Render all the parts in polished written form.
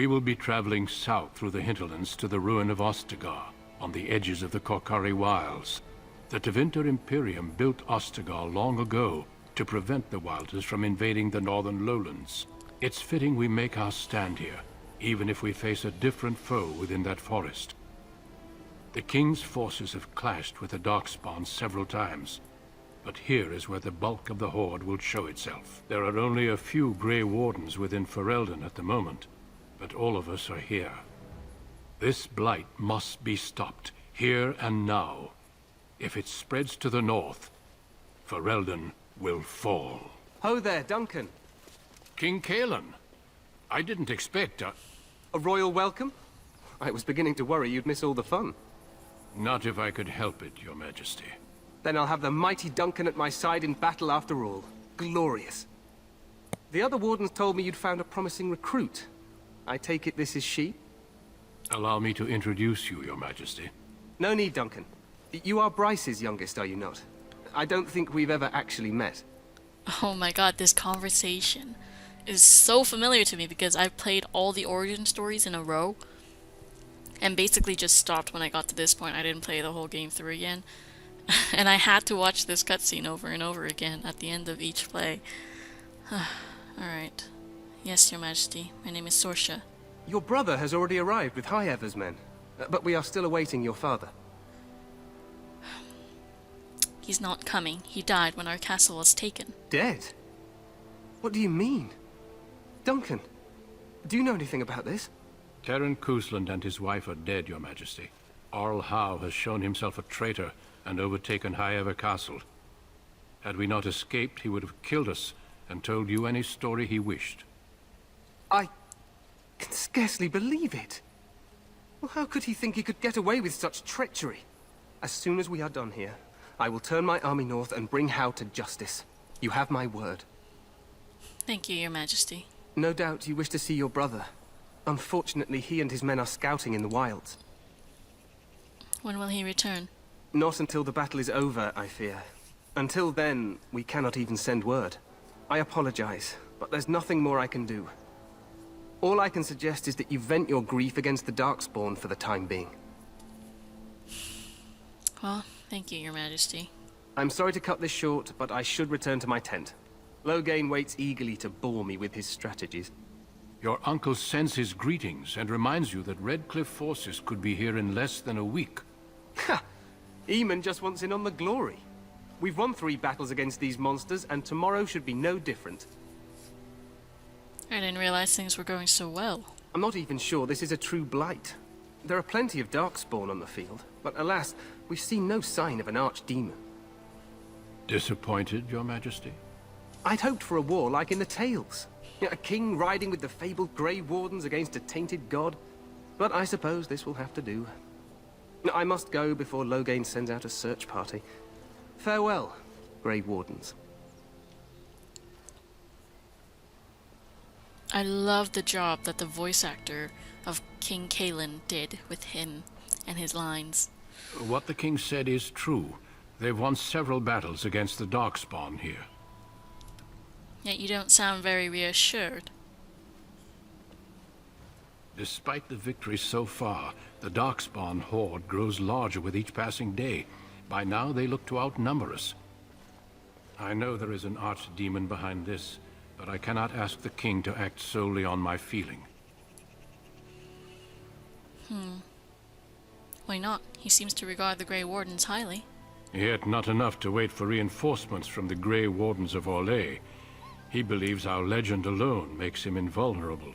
We will be traveling south through the hinterlands to the ruin of Ostagar, on the edges of the Korkari Wilds. The Tevinter Imperium built Ostagar long ago to prevent the Wilders from invading the northern lowlands. It's fitting we make our stand here, even if we face a different foe within that forest. The King's forces have clashed with the Darkspawn several times, but here is where the bulk of the Horde will show itself. There are only a few Grey Wardens within Ferelden at the moment, but all of us are here. This blight must be stopped, here and now. If it spreads to the north, Ferelden will fall. Ho there, Duncan. King Cailan, I didn't expect A royal welcome? I was beginning to worry you'd miss all the fun. Not if I could help it, Your Majesty. Then I'll have the mighty Duncan at my side in battle after all. Glorious. The other wardens told me you'd found a promising recruit. I take it this is she? Allow me to introduce you, Your Majesty. No need, Duncan. You are Bryce's youngest, are you not? I don't think we've ever actually met. Oh my god, this conversation is so familiar to me because I've played all the origin stories in a row and basically just stopped when I got to this point. I didn't play the whole game through again. And I had to watch this cutscene over and over again at the end of each play. Alright. Yes, Your Majesty. My name is Sorsha. Your brother has already arrived with High Ever's men, but we are still awaiting your father. He's not coming. He died when our castle was taken. Dead? What do you mean? Duncan, do you know anything about this? Terran Cousland and his wife are dead, Your Majesty. Arl Howe has shown himself a traitor and overtaken High Ever Castle. Had we not escaped, he would have killed us and told you any story he wished. I can scarcely believe it. Well, how could he think he could get away with such treachery? As soon as we are done here, I will turn my army north and bring Howe to justice. You have my word. Thank you, Your Majesty. No doubt you wish to see your brother. Unfortunately, he and his men are scouting in the wilds. When will he return? Not until the battle is over, I fear. Until then, we cannot even send word. I apologize, but there's nothing more I can do. All I can suggest is that you vent your grief against the Darkspawn for the time being. Well, thank you, Your Majesty. I'm sorry to cut this short, but I should return to my tent. Loghain waits eagerly to bore me with his strategies. Your uncle sends his greetings and reminds you that Redcliffe forces could be here in less than a week. Ha! Eamon just wants in on the glory. We've won 3 battles against these monsters, and tomorrow should be no different. I didn't realize things were going so well. I'm not even sure this is a true blight. There are plenty of Darkspawn on the field, but alas, we've seen no sign of an archdemon. Disappointed, Your Majesty? I'd hoped for a war like in the tales. A king riding with the fabled Grey Wardens against a tainted god. But I suppose this will have to do. I must go before Loghain sends out a search party. Farewell, Grey Wardens. I love the job that the voice actor of King Cailan did with him and his lines. What the king said is true. They've won several battles against the Darkspawn here. Yet you don't sound very reassured. Despite the victories so far, the Darkspawn horde grows larger with each passing day. By now, they look to outnumber us. I know there is an archdemon behind this, but I cannot ask the king to act solely on my feeling. Why not? He seems to regard the Grey Wardens highly. Yet not enough to wait for reinforcements from the Grey Wardens of Orlais. He believes our legend alone makes him invulnerable.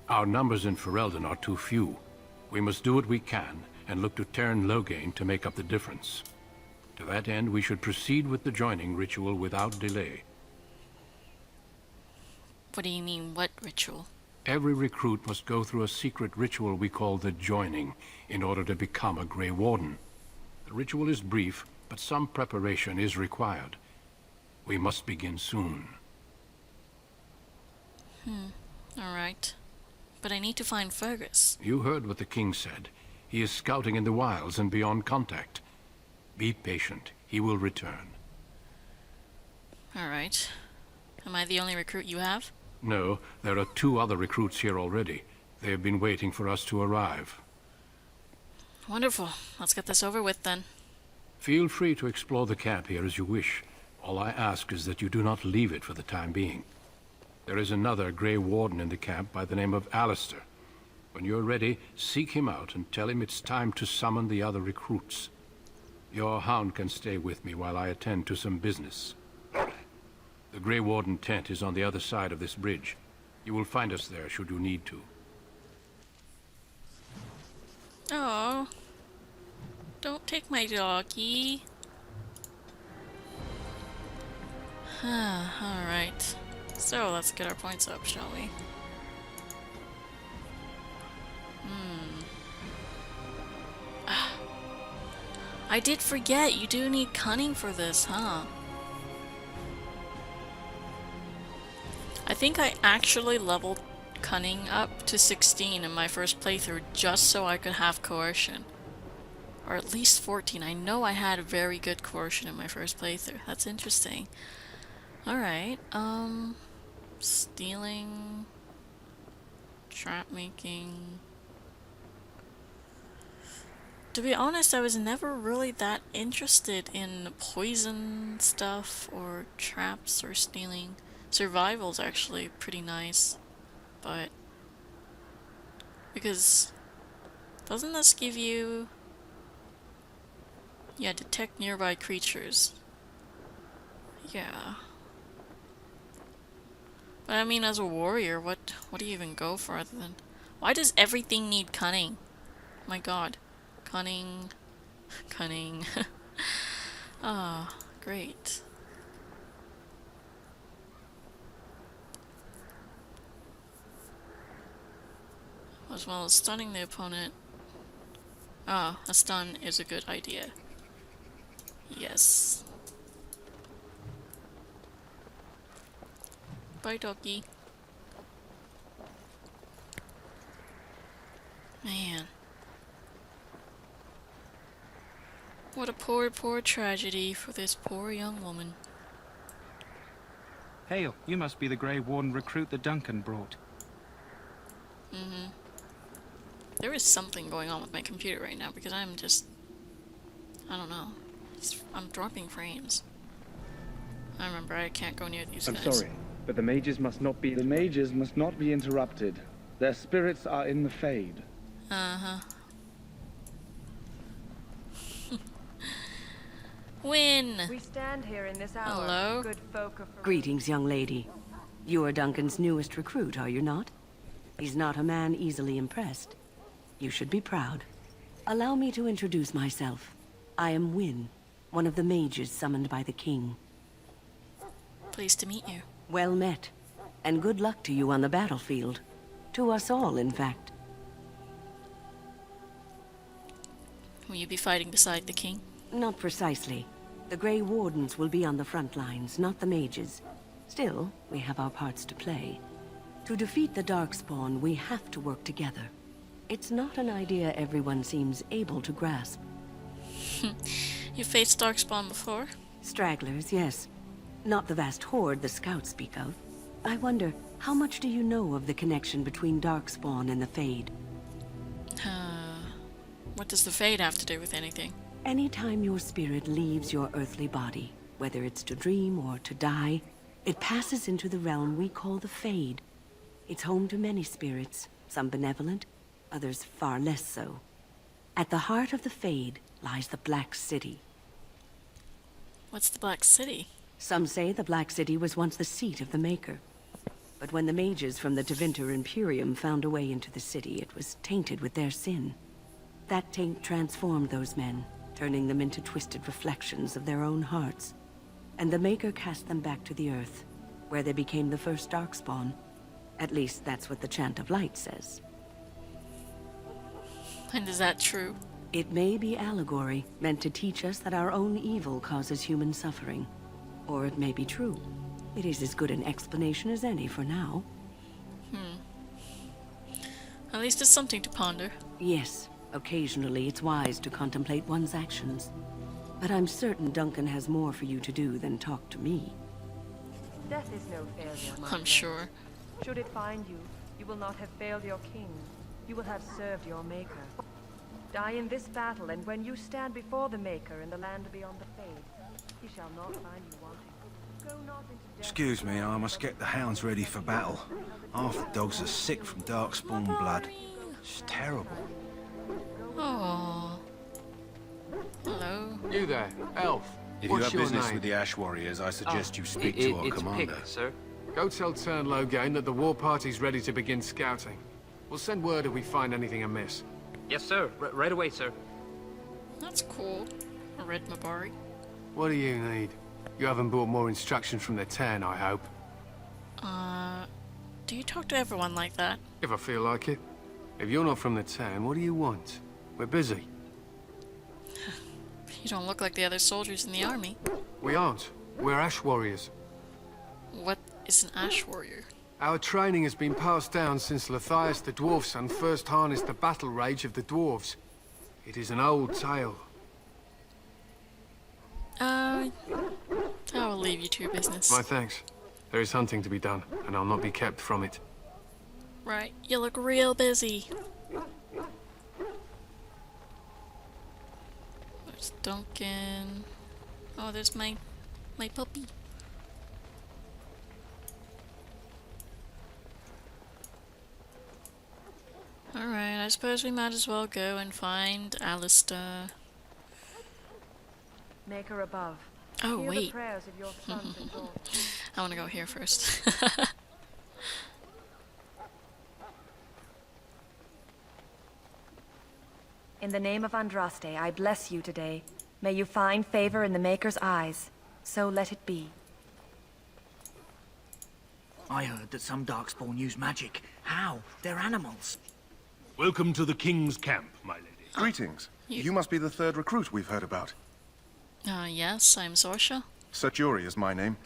Our numbers in Ferelden are too few. We must do what we can, and look to Terran Loghain to make up the difference. To that end, we should proceed with the joining ritual without delay. What do you mean, what ritual? Every recruit must go through a secret ritual we call the joining, in order to become a Grey Warden. The ritual is brief, but some preparation is required. We must begin soon. Alright. But I need to find Fergus. You heard what the king said. He is scouting in the wilds and beyond contact. Be patient. He will return. Alright. Am I the only recruit you have? No, there are 2 other recruits here already. They have been waiting for us to arrive. Wonderful. Let's get this over with then. Feel free to explore the camp here as you wish. All I ask is that you do not leave it for the time being. There is another Grey Warden in the camp by the name of Alistair. When you're ready, seek him out and tell him it's time to summon the other recruits. Your hound can stay with me while I attend to some business. The Grey Warden tent is on the other side of this bridge. You will find us there should you need to. Oh, don't take my doggy. Alright. So, let's get our points up, shall we? I did forget, you do need cunning for this, huh? I think I actually leveled cunning up to 16 in my first playthrough just so I could have coercion. Or at least 14. I know I had a very good coercion in my first playthrough. That's interesting. Alright, stealing, trap making. To be honest, I was never really that interested in poison stuff or traps or stealing. Survival's actually pretty nice, but because doesn't this give you, yeah, detect nearby creatures. Yeah. But I mean, as a warrior, what do you even go for other than... Why does everything need cunning? My god. Cunning. Cunning. Ah, great. As well as stunning the opponent. Ah, a stun is a good idea. Yes. Bye, doggy. Man. What a poor, poor tragedy for this poor young woman. Hail, you must be the Grey Warden recruit that Duncan brought. There is something going on with my computer right now because I'm just... I don't know. I'm dropping frames. I remember I can't go near these guys. I'm sorry, but the mages must not be... The mages must not be interrupted. Their spirits are in the Fade. Uh-huh. Win! We stand here in this hour. Hello? Good folk of Greetings, young lady. You are Duncan's newest recruit, are you not? He's not a man easily impressed. You should be proud. Allow me to introduce myself. I am Wynne, one of the mages summoned by the king. Pleased to meet you. Well met, and good luck to you on the battlefield. To us all, in fact. Will you be fighting beside the king? Not precisely. The Grey Wardens will be on the front lines, not the mages. Still, we have our parts to play. To defeat the Darkspawn, we have to work together. It's not an idea everyone seems able to grasp. You faced Darkspawn before? Stragglers, yes. Not the vast horde the scouts speak of. I wonder, how much do you know of the connection between Darkspawn and the Fade? What does the Fade have to do with anything? Anytime your spirit leaves your earthly body, whether it's to dream or to die, it passes into the realm we call the Fade. It's home to many spirits, some benevolent, others far less so. At the heart of the Fade lies the Black City. What's the Black City? Some say the Black City was once the seat of the Maker. But when the mages from the Tevinter Imperium found a way into the city, it was tainted with their sin. That taint transformed those men, turning them into twisted reflections of their own hearts. And the Maker cast them back to the Earth, where they became the first Darkspawn. At least that's what the Chant of Light says. And is that true? It may be allegory, meant to teach us that our own evil causes human suffering. Or it may be true. It is as good an explanation as any for now. At least it's something to ponder. Yes, occasionally it's wise to contemplate one's actions. But I'm certain Duncan has more for you to do than talk to me. death is no failure, my I'm friend. sure. Should it find you, You will not have failed your king. You will have served your maker. Die in this battle, and when you stand before the Maker in the land beyond the Fade, he shall not find you wanting. Go not into death. Excuse me, I must get the hounds ready for battle. Half the dogs are sick from darkspawn blood. It's terrible. Oh. Hello. You there, elf. If you What's have your business name? with the Ash Warriors, I suggest you speak to our It's commander. Pick, sir. Go tell Turn Loghain that the war party's ready to begin scouting. We'll send word if we find anything amiss. Yes, sir. Right away, sir. That's cool. I read Mabari. What do you need? You haven't brought more instructions from the Ten, I hope. Do you talk to everyone like that? If I feel like it. If you're not from the Ten, what do you want? We're busy. You don't look like the other soldiers in the army. We aren't. We're Ash Warriors. What is an Ash Warrior? Our training has been passed down since Lathias the Dwarf Son first harnessed the battle rage of the dwarves. It is an old tale. I will leave you to your business. My thanks. There is hunting to be done, and I'll not be kept from it. Right, you look real busy. There's Duncan. Oh, there's my puppy. Alright, I suppose we might as well go and find Alistair. Maker above. Oh, Hear the wait. prayers of your sons and daughters. I want to go here first. In the name of Andraste, I bless you today. May you find favor in the Maker's eyes. So let it be. I heard that some Darkspawn use magic. How? They're animals. Welcome to the King's camp, my lady. Greetings. You must be the third recruit we've heard about. Yes, I'm Sorsha. Sir Jury is my name.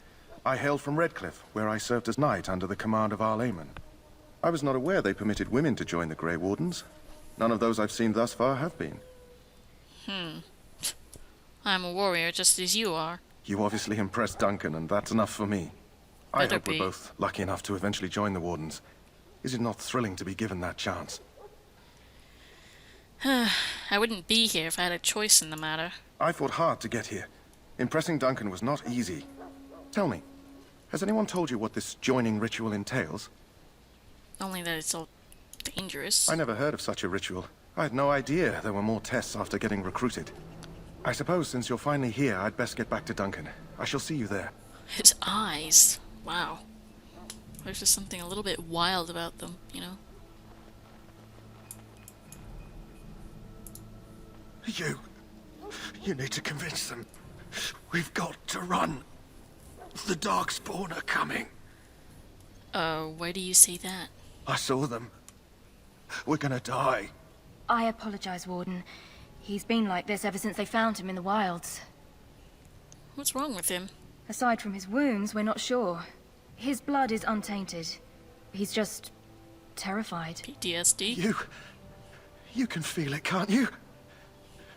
I hail from Redcliffe, where I served as knight under the command of Arlaman. I was not aware they permitted women to join the Grey Wardens. None of those I've seen thus far have been. I'm a warrior just as you are. You obviously impressed Duncan, and that's enough for me. I Better hope be. we're both lucky enough to eventually join the Wardens. Is it not thrilling to be given that chance? I wouldn't be here if I had a choice in the matter. I fought hard to get here. Impressing Duncan was not easy. Tell me, has anyone told you what this joining ritual entails? Only that it's all dangerous. I never heard of such a ritual. I had no idea there were more tests after getting recruited. I suppose since you're finally here, I'd best get back to Duncan. I shall see you there. His eyes. Wow. There's just something a little bit wild about them, you know? You need to convince them. We've got to run. The Darkspawn are coming. Why do you say that? I saw them. We're gonna die. I apologize, Warden. He's been like this ever since they found him in the wilds. What's wrong with him? Aside from his wounds, we're not sure. His blood is untainted. He's just terrified. PTSD? You can feel it, can't you?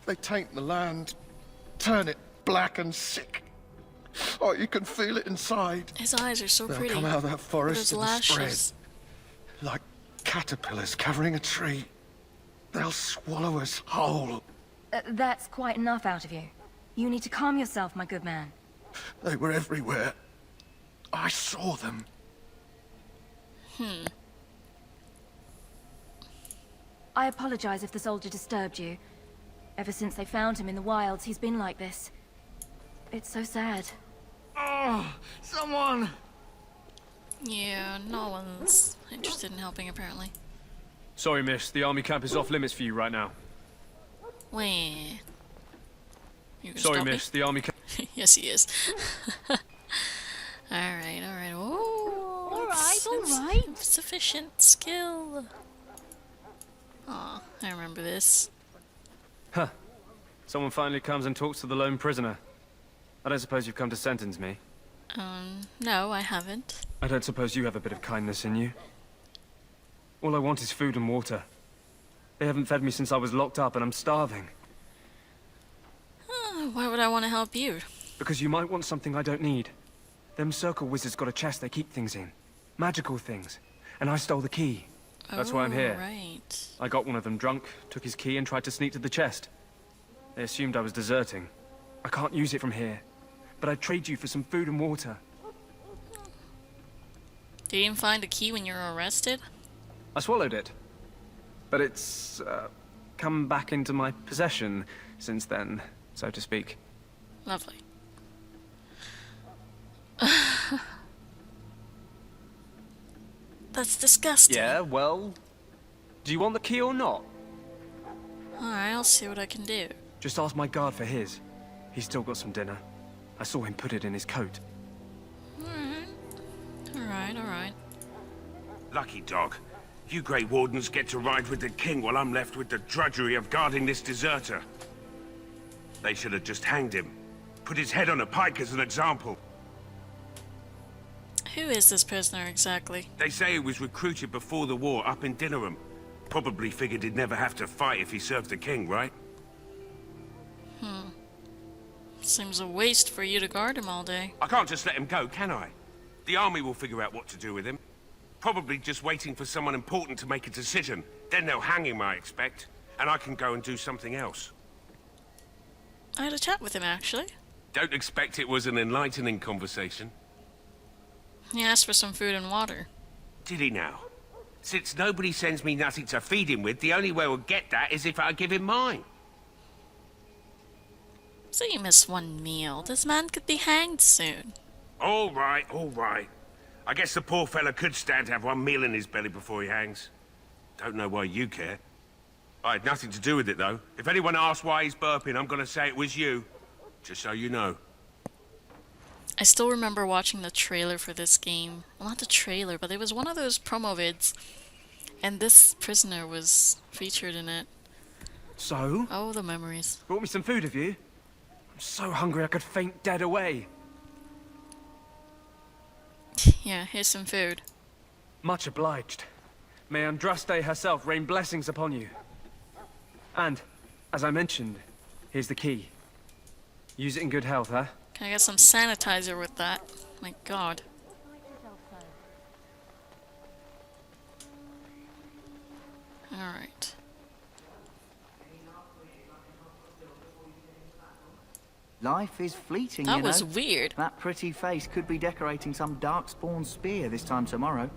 They taint the land, turn it black and sick. Oh, you can feel it inside. His eyes are so They'll pretty. come out of that forest With and his spread. lashes. Like caterpillars covering a tree. They'll swallow us whole. That's quite enough out of you. You need to calm yourself, my good man. They were everywhere. I saw them. I apologize if the soldier disturbed you. Ever since they found him in the wilds, he's been like this. It's so sad. Oh, someone! Yeah, no one's interested in helping, apparently. Sorry, miss. The army camp is off limits for you right now. Wait. You can Sorry, stop miss. The army camp... me? Yes, he is. Alright, alright. Oh, Alright. Sufficient skill. Aw, I remember this. Huh. Someone finally comes and talks to the lone prisoner. I don't suppose you've come to sentence me. No, I haven't. I don't suppose you have a bit of kindness in you. All I want is food and water. They haven't fed me since I was locked up and I'm starving. Why would I want to help you? Because you might want something I don't need. Them circle wizards got a chest they keep things in. Magical things. and I stole the key. That's why I'm here. Right. I got one of them drunk, took his key, and tried to sneak to the chest. They assumed I was deserting. I can't use it from here, but I'd trade you for some food and water. Did you even find a key when you were arrested? I swallowed it, but it's come back into my possession since then, so to speak. Lovely. That's disgusting. Yeah, well, do you want the key or not? Alright, I'll see what I can do. Just ask my guard for his. He's still got some dinner. I saw him put it in his coat. Alright. Lucky dog. You Grey Wardens get to ride with the king while I'm left with the drudgery of guarding this deserter. They should have just hanged him. Put his head on a pike as an example. Who is this prisoner exactly? They say he was recruited before the war up in Dinnerham. Probably figured he'd never have to fight if he served the king, right? Seems a waste for you to guard him all day. I can't just let him go, can I? The army will figure out what to do with him. Probably just waiting for someone important to make a decision. Then they'll hang him, I expect. And I can go and do something else. I had a chat with him, actually. Don't expect it was an enlightening conversation. He asked for some food and water. Did he now? Since nobody sends me nothing to feed him with, the only way we'll get that is if I give him mine. So you miss one meal. This man could be hanged soon. All right. I guess the poor fella could stand to have one meal in his belly before he hangs. Don't know why you care. I had nothing to do with it, though. If anyone asks why he's burping, I'm gonna say it was you. Just so you know. I still remember watching the trailer for this game. Well, not the trailer, but it was one of those promo vids. And this prisoner was featured in it. So? Oh, the memories. Brought me some food, have you? I'm so hungry I could faint dead away. Yeah, here's some food. Much obliged. May Andraste herself rain blessings upon you. And, as I mentioned, here's the key. Use it in good health, huh? Can I get some sanitizer with that? My god. Alright. Life is fleeting, That you know. was weird. That pretty face could be decorating some darkspawn spear this time tomorrow.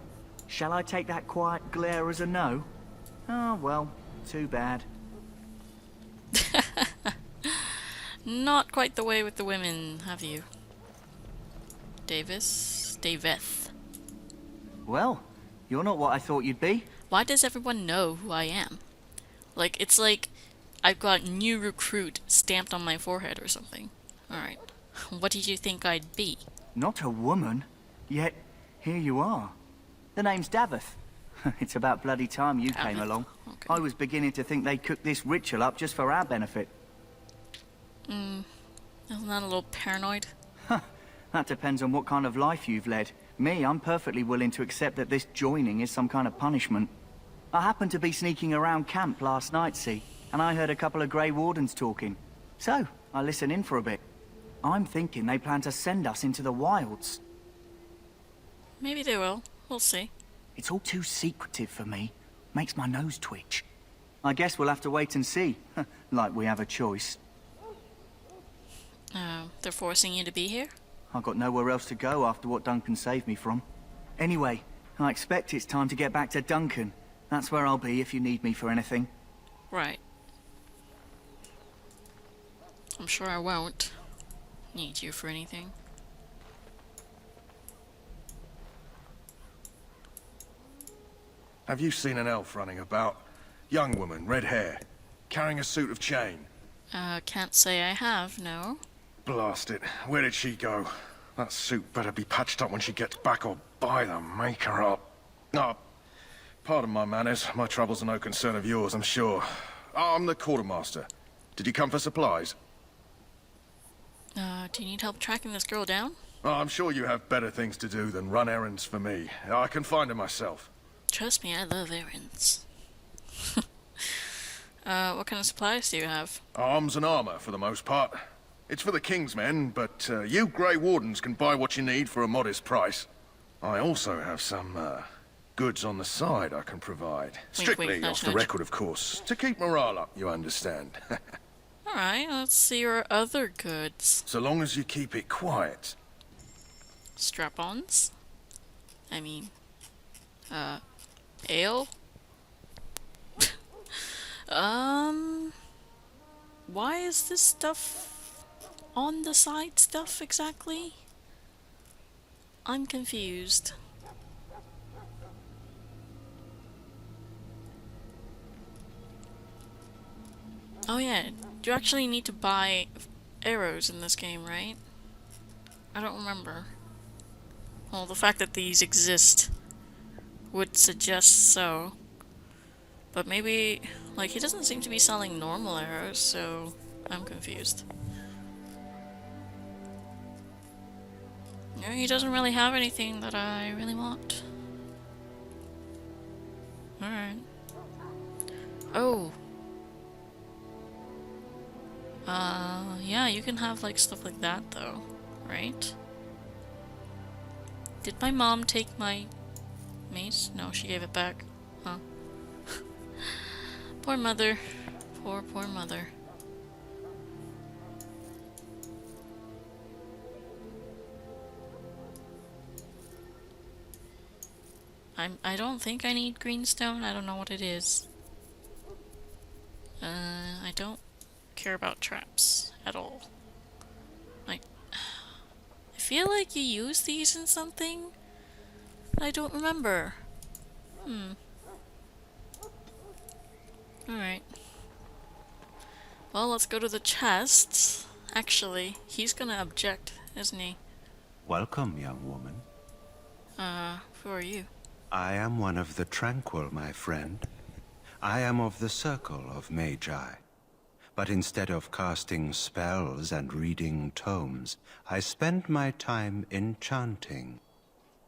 Shall I take that quiet glare as a no? Oh, well, too bad. Not quite the way with the women, have you? Daveth. Well, you're not what I thought you'd be. Why does everyone know who I am? Like, it's like I've got new recruit stamped on my forehead or something. Alright. What did you think I'd be? Not a woman, yet here you are. The name's Daveth. It's about bloody time you came along. Okay. I was beginning to think they'd cooked this ritual up just for our benefit. Isn't that a little paranoid? That depends on what kind of life you've led. Me, I'm perfectly willing to accept that this joining is some kind of punishment. I happened to be sneaking around camp last night, see, and I heard a couple of Grey Wardens talking. So, I listened in for a bit. I'm thinking they plan to send us into the wilds. Maybe they will. We'll see. It's all too secretive for me. Makes my nose twitch. I guess we'll have to wait and see. Like we have a choice. They're forcing you to be here? I've got nowhere else to go after what Duncan saved me from. Anyway, I expect it's time to get back to Duncan. That's where I'll be if you need me for anything. Right. I'm sure I won't need you for anything. Have you seen an elf running about? Young woman, red hair, carrying a suit of chain. Can't say I have, no. Blast it. Where did she go? That suit better be patched up when she gets back, or by the maker up. No, pardon my manners. My troubles are no concern of yours, I'm sure. I'm the quartermaster. Did you come for supplies? Do you need help tracking this girl down? Oh, I'm sure you have better things to do than run errands for me. I can find her myself. Trust me, I love errands. What kind of supplies do you have? Arms and armor, for the most part. It's for the King's men, but you Grey Wardens can buy what you need for a modest price. I also have some, Goods on the side I can provide. Strictly nudge, off the nudge. record, of course. To keep morale up, you understand. Alright, let's see your other goods. So long as you keep it quiet. Strap-ons? I mean, ale? Why is this stuff on the side stuff exactly? I'm confused. Oh yeah, you actually need to buy arrows in this game, right? I don't remember. Well, the fact that these exist would suggest so. But maybe, like, he doesn't seem to be selling normal arrows, so I'm confused. No, he doesn't really have anything that I really want. Alright. Oh. Yeah, you can have, like, stuff like that, though. Right? Did my mom take my mace? No, she gave it back. Huh. Poor mother. Poor mother. I don't think I need greenstone. I don't know what it is. I don't care about traps at all. I feel like you use these in something, but I don't remember. Alright. Well, let's go to the chests. Actually, he's gonna object, isn't he? Welcome, young woman. Who are you? I am one of the Tranquil, my friend. I am of the Circle of Magi. But instead of casting spells and reading tomes, I spend my time enchanting.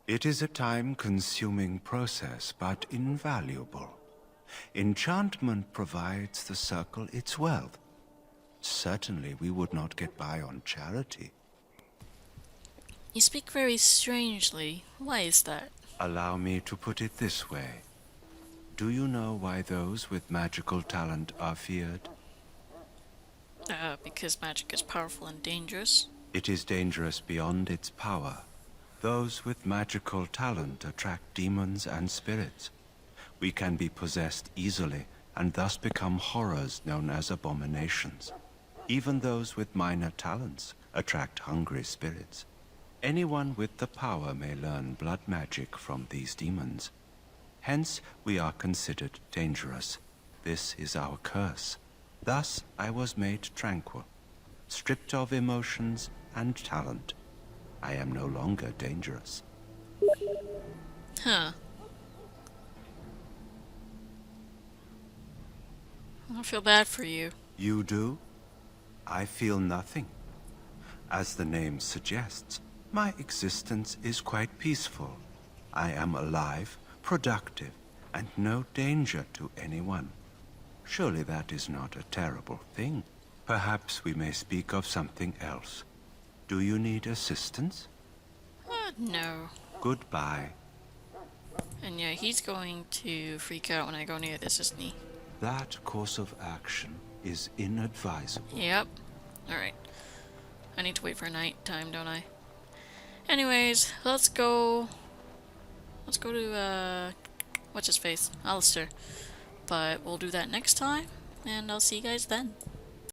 It is a time-consuming process, but invaluable. Enchantment provides the Circle its wealth. Certainly we would not get by on charity. You speak very strangely. Why is that? Allow me to put it this way. Do you know why those with magical talent are feared? Because magic is powerful and dangerous. It is dangerous beyond its power. Those with magical talent attract demons and spirits. We can be possessed easily, and thus become horrors known as abominations. Even those with minor talents attract hungry spirits. Anyone with the power may learn blood magic from these demons. Hence, we are considered dangerous. This is our curse. Thus, I was made tranquil, stripped of emotions and talent. I am no longer dangerous. Huh. I feel bad for you. You do? I feel nothing. As the name suggests, my existence is quite peaceful. I am alive, productive, and no danger to anyone. Surely that is not a terrible thing. Perhaps we may speak of something else. Do you need assistance? No. Goodbye. And yeah, he's going to freak out when I go near this, isn't he? That course of action is inadvisable. Yep. Alright. I need to wait for night time, don't I? Anyways, let's go... Let's go to, what's his face? Alistair. But we'll do that next time, and I'll see you guys then.